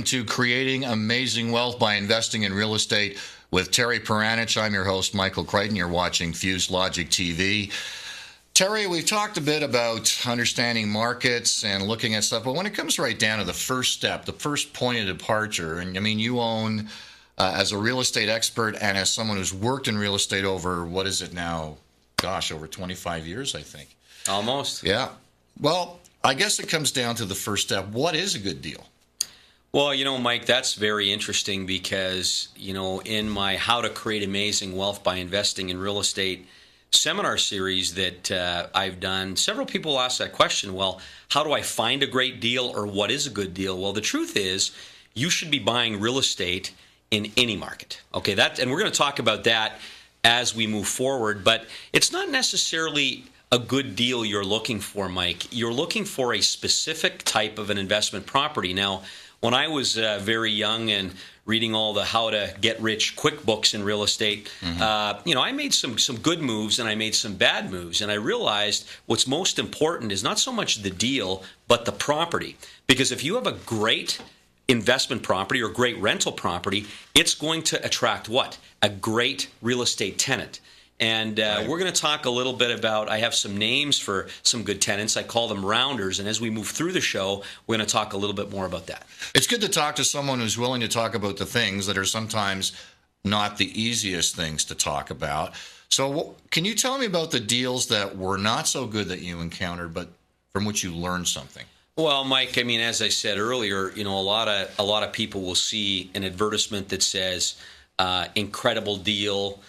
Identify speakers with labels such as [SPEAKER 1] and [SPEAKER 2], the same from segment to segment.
[SPEAKER 1] to Creating Amazing Wealth by Investing in Real Estate with Terry Paranych. I'm your host, Michael Kryton. You're watching Fuse Logic TV. Terry, we've talked a bit about understanding markets and looking at stuff, but when it comes right down to the first step, the first point of departure, and I mean, you own, as a real estate expert and as someone who's worked in real estate over, what is it now? Gosh, over 25 years, I think.
[SPEAKER 2] Almost.
[SPEAKER 1] Yeah. Well, I guess it comes down to the first step. What is a good deal?
[SPEAKER 2] Well, Mike, that's very interesting because, in my How to Create Amazing Wealth by Investing in Real Estate seminar series that I've done, several people ask that question, well, how do I find a great deal or what is a good deal? Well, the truth is you should be buying real estate in any market. Okay, and we're going to talk about that as we move forward, but it's not necessarily a good deal you're looking for, Mike. You're looking for a specific type of an investment property. Now, when I was very young and reading all the how to get rich quick books in real estate, I made some good moves and I made some bad moves. And I realized what's most important is not so much the deal, but the property. Because if you have a great investment property or great rental property, it's going to attract what? A great real estate tenant. And we're going to talk a little bit about, I have some names for some good tenants. I call them rounders. And as we move through the show, we're going to talk a little bit more about that.
[SPEAKER 1] It's good to talk to someone who's willing to talk about the things that are sometimes not the easiest things to talk about. So can you tell me about the deals that were not so good that you encountered, but from which you learned something?
[SPEAKER 2] Well, Mike, I mean, as I said earlier, a lot of people will see an advertisement that says incredible deal,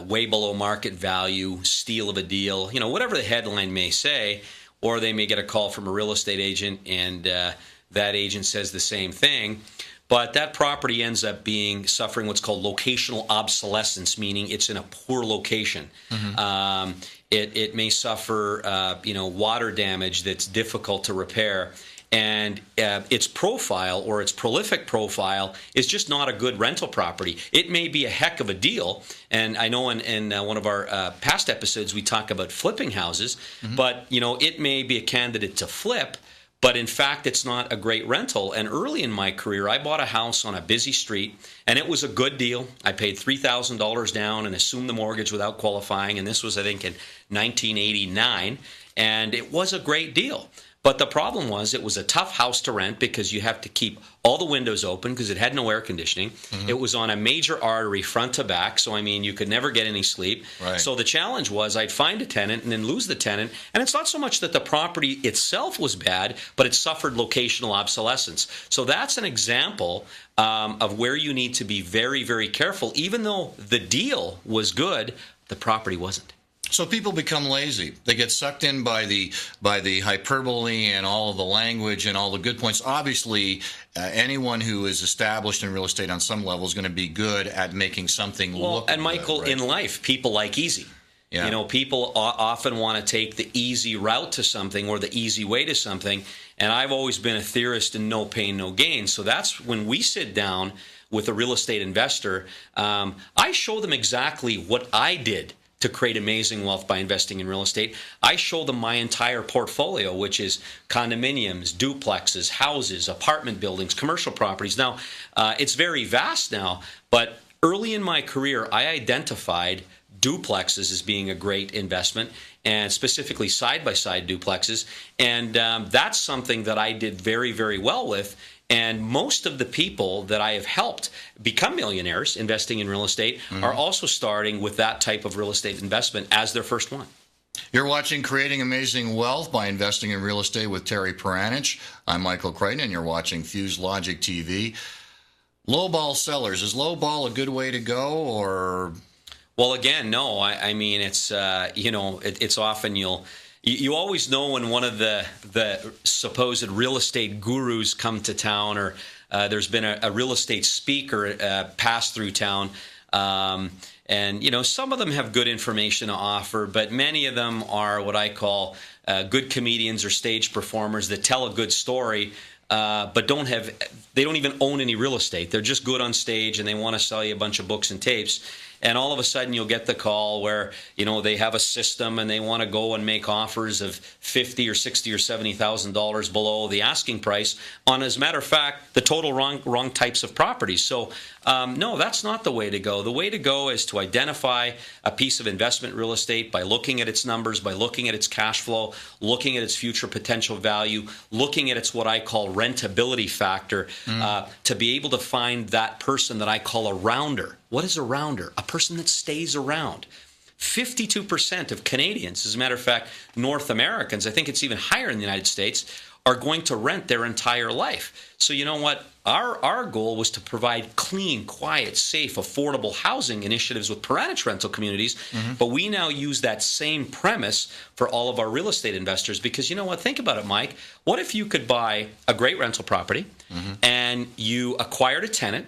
[SPEAKER 2] way below market value, steal of a deal, whatever the headline may say, or they may get a call from a real estate agent and that agent says the same thing. But that property ends up suffering what's called locational obsolescence, meaning it's in a poor location. Mm-hmm. It may suffer, water damage that's difficult to repair. And its profile or its prolific profile is just not a good rental property. It may be a heck of a deal. And I know in one of our past episodes we talk about flipping houses, but it may be a candidate to flip, but in fact it's not a great rental. And early in my career, I bought a house on a busy street, and it was a good deal. I paid $3,000 down and assumed the mortgage without qualifying, and this was, I think, in 1989, and it was a great deal. But the problem was it was a tough house to rent because you have to keep all the windows open because it had no air conditioning. Mm-hmm. It was on a major artery front to back, so I mean you could never get any sleep. Right. So the challenge was I'd find a tenant and then lose the tenant. And it's not so much that the property itself was bad, but it suffered locational obsolescence. So that's an example of where you need to be very, very careful. Even though the deal was good, the property wasn't.
[SPEAKER 1] So people become lazy. They get sucked in by the hyperbole and all of the language and all the good points. Obviously, anyone who is established in real estate on some level is going to be good at making something look good.
[SPEAKER 2] And Michael, right? In life, people like easy. Yeah. People often want to take the easy route to something or the easy way to something. And I've always been a theorist in no pain, no gain. So that's when we sit down with a real estate investor, I show them exactly what I did to create amazing wealth by investing in real estate. I show them my entire portfolio, which is condominiums, duplexes, houses, apartment buildings, commercial properties. Now, it's very vast now, but early in my career, I identified duplexes as being a great investment, and specifically side-by-side duplexes. And that's something that I did very, very well with. And most of the people that I have helped become millionaires investing in real estate are also starting with that type of real estate investment as their first one.
[SPEAKER 1] You're watching Creating Amazing Wealth by Investing in Real Estate with Terry Paranych. I'm Michael Kryton, and you're watching Fuse Logic TV. Lowball sellers. Is lowball a good way to go, or?
[SPEAKER 2] Well, again, no. I mean, it's it's often You always know when one of the supposed real estate gurus come to town, or there's been a real estate speaker pass through town. And, some of them have good information to offer, but many of them are what I call good comedians or stage performers that tell a good story, but they don't even own any real estate. They're just good on stage, and they want to sell you a bunch of books and tapes. and all of a sudden you'll get the call where, they have a system and they want to go and make offers of $50 or $60 or $70,000 below the asking price on, as a matter of fact, the total wrong types of properties. So no, that's not the way to go. The way to go is to identify a piece of investment real estate by looking at its numbers, by looking at its cash flow, looking at its future potential value, looking at its what I call rentability factor, to be able to find that person that I call a rounder. What is a rounder? A person that stays around. 52% of Canadians, as a matter of fact, North Americans, I think it's even higher in the United States, are going to rent their entire life. So you know what? Our goal was to provide clean, quiet, safe, affordable housing initiatives with Paranych rental communities, but we now use that same premise for all of our real estate investors, because you know what? Think about it, Mike. What if you could buy a great rental property and you acquired a tenant,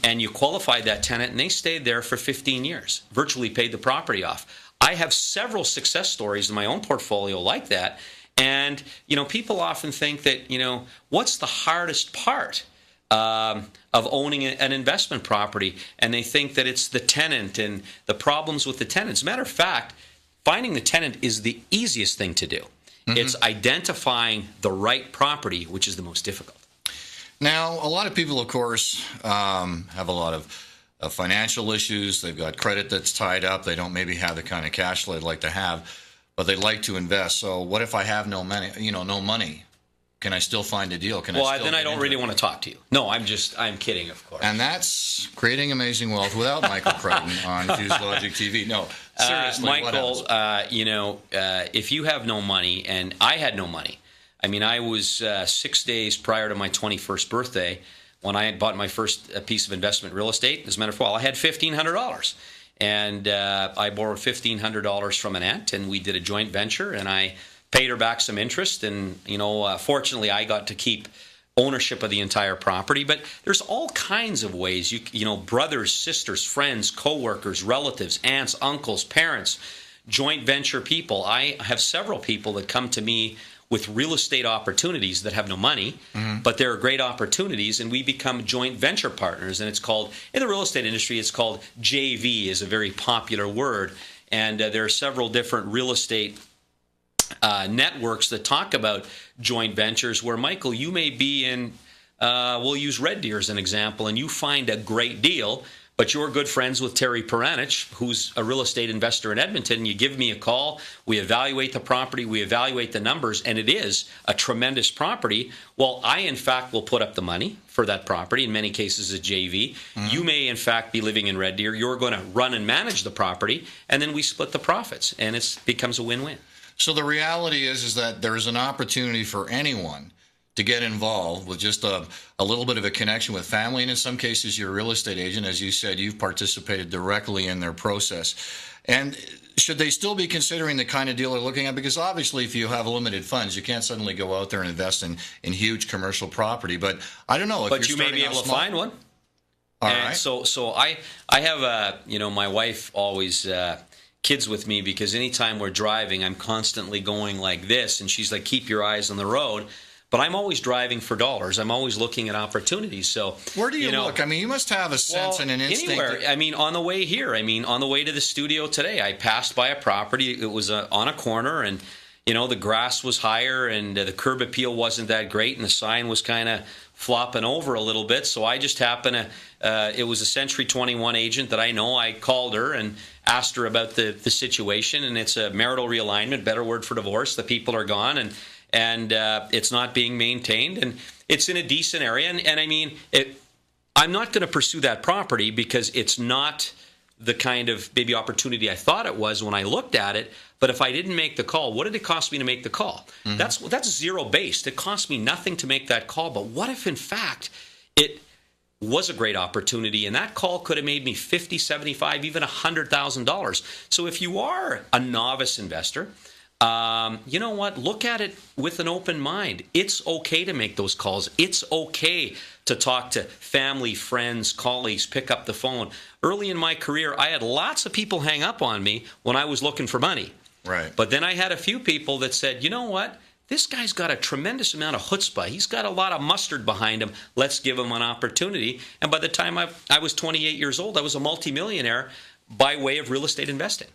[SPEAKER 2] and you qualified that tenant and they stayed there for 15 years, virtually paid the property off? I have several success stories in my own portfolio like that. And, people often think that, what's the hardest part of owning an investment property? And they think that it's the tenant and the problems with the tenant. As a matter of fact, finding the tenant is the easiest thing to do. It's identifying the right property, which is the most difficult.
[SPEAKER 1] Now, a lot of people, of course, have a lot of financial issues. They've got credit that's tied up. They don't maybe have the kind of cash flow they'd like to have, but they'd like to invest. So what if I have no money? No money. Can I still find a deal?
[SPEAKER 2] Then I don't really want to talk to you. No, I'm kidding, of course.
[SPEAKER 1] And that's Creating Amazing Wealth without Michael Kryton on Fuse Logic TV. No, seriously,
[SPEAKER 2] Michael, if you have no money, and I had no money. I mean, I was 6 days prior to my 21st birthday when I had bought my first piece of investment real estate. As a matter of fact, I had $1,500. And I borrowed $1,500 from an aunt, and we did a joint venture, and I paid her back some interest. And, fortunately, I got to keep ownership of the entire property. But there's all kinds of ways, brothers, sisters, friends, coworkers, relatives, aunts, uncles, parents, joint venture people. I have several people that come to me with real estate opportunities that have no money, but they're great opportunities, and we become joint venture partners. And it's called, in the real estate industry, it's called JV, is a very popular word. And there are several different real estate networks that talk about joint ventures where, Michael, you may be in, we'll use Red Deer as an example, and you find a great deal, but you're good friends with Terry Paranych, who's a real estate investor in Edmonton. You give me a call, we evaluate the property, we evaluate the numbers, and it is a tremendous property. Well, I, in fact, will put up the money for that property, in many cases a JV. You may, in fact, be living in Red Deer. You're going to run and manage the property, and then we split the profits, and it becomes a win-win.
[SPEAKER 1] So the reality is that there is an opportunity for anyone to get involved with just a little bit of a connection with family. And in some cases, you're a real estate agent. As you said, you've participated directly in their process. And should they still be considering the kind of deal they're looking at? Because obviously, if you have limited funds, you can't suddenly go out there and invest in huge commercial property. But I don't know.
[SPEAKER 2] But you may be able to find one.
[SPEAKER 1] All right.
[SPEAKER 2] So I have, my wife always kids with me, because anytime we're driving, I'm constantly going like this. And she's like, keep your eyes on the road. But I'm always driving for dollars. I'm always looking at opportunities. So
[SPEAKER 1] where do you look? I mean, you must have a sense and an instinct.
[SPEAKER 2] Anywhere. I mean, on the way here. I mean, on the way to the studio today, I passed by a property. It was on a corner, and the grass was higher, and the curb appeal wasn't that great, and the sign was kind of flopping over a little bit. So I just happened to. It was a Century 21 agent that I know. I called her and asked her about the situation, and it's a marital realignment, better word for divorce. The people are gone, and it's not being maintained, and it's in a decent area. And I mean, I'm not going to pursue that property because it's not the kind of maybe opportunity I thought it was when I looked at it. But if I didn't make the call, what did it cost me to make the call? That's zero based. It cost me nothing to make that call. But what if, in fact, it was a great opportunity, and that call could have made me $50,000, $75,000, even $100,000. So if you are a novice investor, you know what? Look at it with an open mind. It's okay to make those calls. It's okay to talk to family, friends, colleagues, pick up the phone. Early in my career, I had lots of people hang up on me when I was looking for money.
[SPEAKER 1] Right.
[SPEAKER 2] But then I had a few people that said, you know what? This guy's got a tremendous amount of chutzpah. He's got a lot of mustard behind him. Let's give him an opportunity. And by the time I was 28 years old, I was a multimillionaire. by way of real estate investing.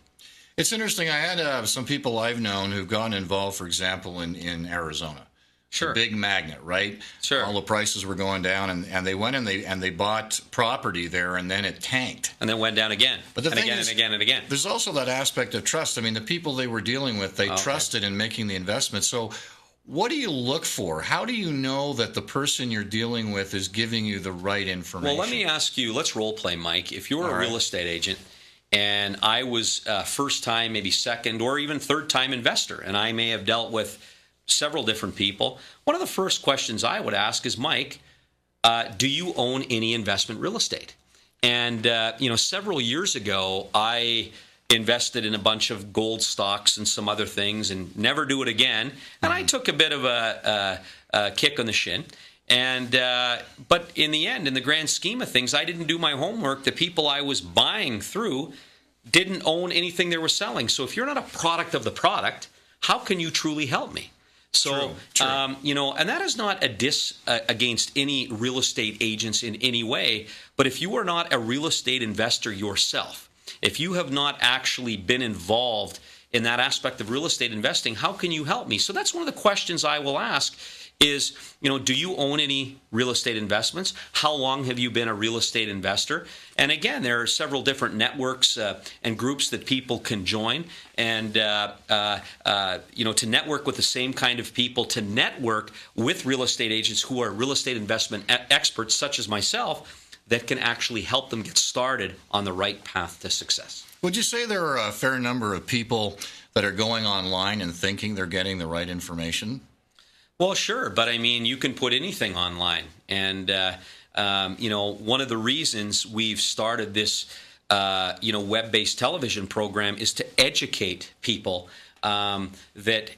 [SPEAKER 1] It's interesting. I had some people I've known who've gotten involved, for example, in Arizona.
[SPEAKER 2] Sure.
[SPEAKER 1] A big magnet, right?
[SPEAKER 2] Sure.
[SPEAKER 1] All the prices were going down, and they went and they bought property there, and then it tanked.
[SPEAKER 2] And then went down again.
[SPEAKER 1] But the
[SPEAKER 2] and
[SPEAKER 1] thing
[SPEAKER 2] again
[SPEAKER 1] is,
[SPEAKER 2] and again and again.
[SPEAKER 1] There's also that aspect of trust. I mean, the people they were dealing with, they trusted in making the investment. So what do you look for? How do you know that the person you're dealing with is giving you the right information?
[SPEAKER 2] Well, let me ask you, let's role play, Mike. If you're a real estate agent and I was first time, maybe second, or even third time investor, and I may have dealt with several different people, one of the first questions I would ask is, Mike, do you own any investment real estate? And, several years ago, I invested in a bunch of gold stocks and some other things and never do it again. And I took a bit of a kick on the shin. And but in the end, in the grand scheme of things, I didn't do my homework. The people I was buying through didn't own anything they were selling. So if you're not a product of the product, how can you truly help me? So,
[SPEAKER 1] True.
[SPEAKER 2] And that is not a diss against any real estate agents in any way. But if you are not a real estate investor yourself, if you have not actually been involved in that aspect of real estate investing, how can you help me? So that's one of the questions I will ask is, do you own any real estate investments? How long have you been a real estate investor? And again, there are several different networks and groups that people can join, and to network with the same kind of people, to network with real estate agents who are real estate investment experts, such as myself, that can actually help them get started on the right path to success.
[SPEAKER 1] Would you say there are a fair number of people that are going online and thinking they're getting the right information?
[SPEAKER 2] Well, sure, but I mean, you can put anything online, and one of the reasons we've started this, web-based television program is to educate people that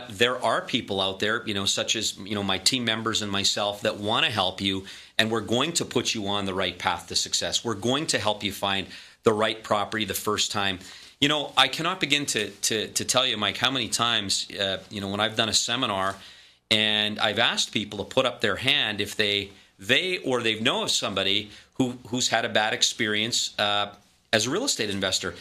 [SPEAKER 2] there are people out there, such as my team members and myself that want to help you, and we're going to put you on the right path to success. We're going to help you find the right property the first time. I cannot begin to tell you, Mike, how many times when I've done a seminar. And I've asked people to put up their hand if they or they know of somebody who's had a bad experience as a real estate investor.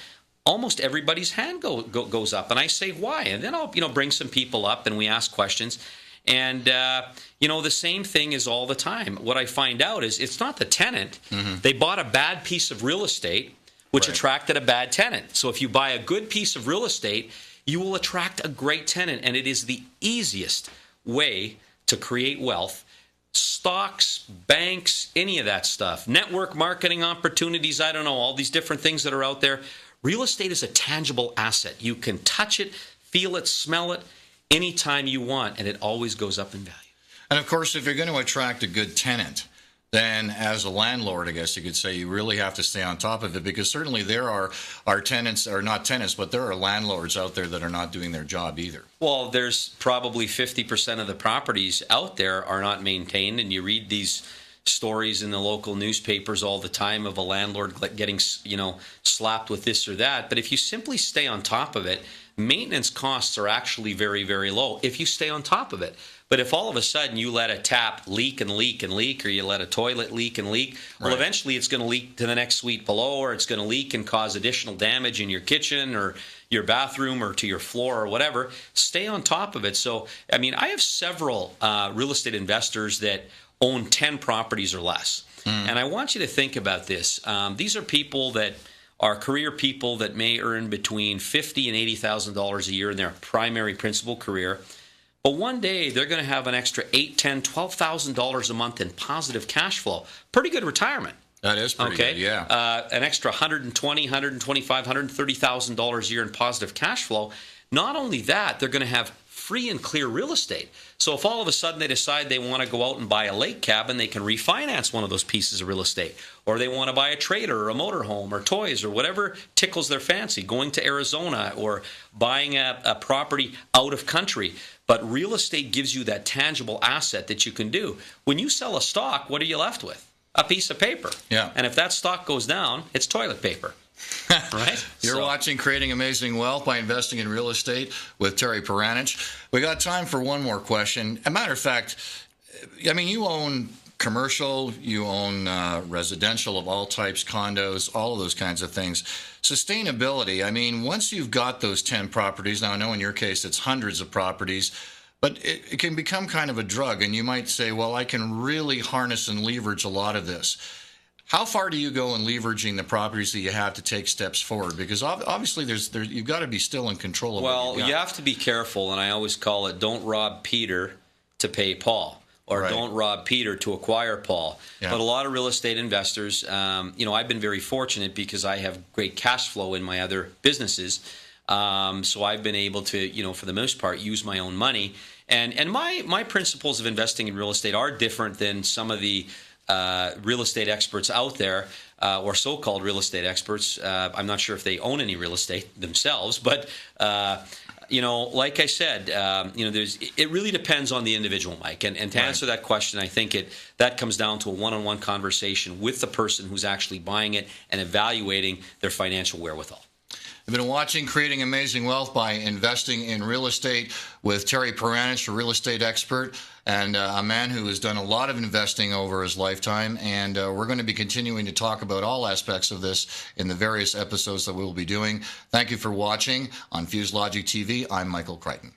[SPEAKER 2] Almost everybody's hand goes up, and I say why, and then I'll bring some people up and we ask questions. And the same thing is all the time. What I find out is it's not the tenant. Mm-hmm. They bought a bad piece of real estate, which attracted a bad tenant. So if you buy a good piece of real estate, you will attract a great tenant, and it is the easiest way to create wealth. Stocks, banks, any of that stuff, network marketing opportunities, I don't know, all these different things that are out there. Real estate is a tangible asset. You can touch it, feel it, smell it anytime you want, and it always goes up in value.
[SPEAKER 1] And of course, if you're going to attract a good tenant, then as a landlord, I guess you could say, you really have to stay on top of it, because certainly there are tenants, or not tenants, but there are landlords out there that are not doing their job either.
[SPEAKER 2] Well, there's probably 50% of the properties out there are not maintained, and you read these stories in the local newspapers all the time of a landlord getting, slapped with this or that. But if you simply stay on top of it, maintenance costs are actually very, very low if you stay on top of it. But if all of a sudden you let a tap leak and leak and leak, or you let a toilet leak and leak, well, eventually it's going to leak to the next suite below, or it's going to leak and cause additional damage in your kitchen or your bathroom or to your floor or whatever. Stay on top of it. So, I mean, I have several real estate investors that own 10 properties or less. And I want you to think about this. These are people that are career people that may earn between $50,000 and $80,000 a year in their primary principal career. But one day they're going to have an extra $8,000, $10,000, $12,000 a month in positive cash flow. Pretty good retirement.
[SPEAKER 1] That is pretty good, yeah.
[SPEAKER 2] An extra $120,000, $125,000, $130,000 a year in positive cash flow. Not only that, they're going to have free and clear real estate. So if all of a sudden they decide they want to go out and buy a lake cabin, they can refinance one of those pieces of real estate. Or they want to buy a trailer or a motorhome or toys or whatever tickles their fancy, going to Arizona or buying a property out of country. But real estate gives you that tangible asset that you can do. When you sell a stock, what are you left with? A piece of paper.
[SPEAKER 1] Yeah.
[SPEAKER 2] And if that stock goes down, it's toilet paper. Right?
[SPEAKER 1] You're watching Creating Amazing Wealth by Investing in Real Estate with Terry Paranych. We got time for one more question. As a matter of fact, I mean, you own commercial, you own residential of all types, condos, all of those kinds of things. Sustainability, I mean, once you've got those 10 properties, now I know in your case it's hundreds of properties, but it can become kind of a drug, and you might say, well, I can really harness and leverage a lot of this. How far do you go in leveraging the properties that you have to take steps forward? Because obviously you've got to be still in control of
[SPEAKER 2] Well,
[SPEAKER 1] what
[SPEAKER 2] you have to be careful, and I always call it don't rob Peter to pay Paul, or
[SPEAKER 1] Right.
[SPEAKER 2] don't rob Peter to acquire Paul.
[SPEAKER 1] Yeah.
[SPEAKER 2] But a lot of real estate investors, I've been very fortunate because I have great cash flow in my other businesses. So I've been able to, for the most part, use my own money. And my principles of investing in real estate are different than some of the real estate experts out there, or so-called real estate experts. I'm not sure if they own any real estate themselves, but like I said, it really depends on the individual, Mike. And to answer that question, I think that comes down to a one-on-one conversation with the person who's actually buying it and evaluating their financial wherewithal.
[SPEAKER 1] I've been watching Creating Amazing Wealth by Investing in Real Estate with Terry Paranych, a real estate expert and a man who has done a lot of investing over his lifetime. And we're going to be continuing to talk about all aspects of this in the various episodes that we will be doing. Thank you for watching on Fuse Logic TV. I'm Michael Kryton.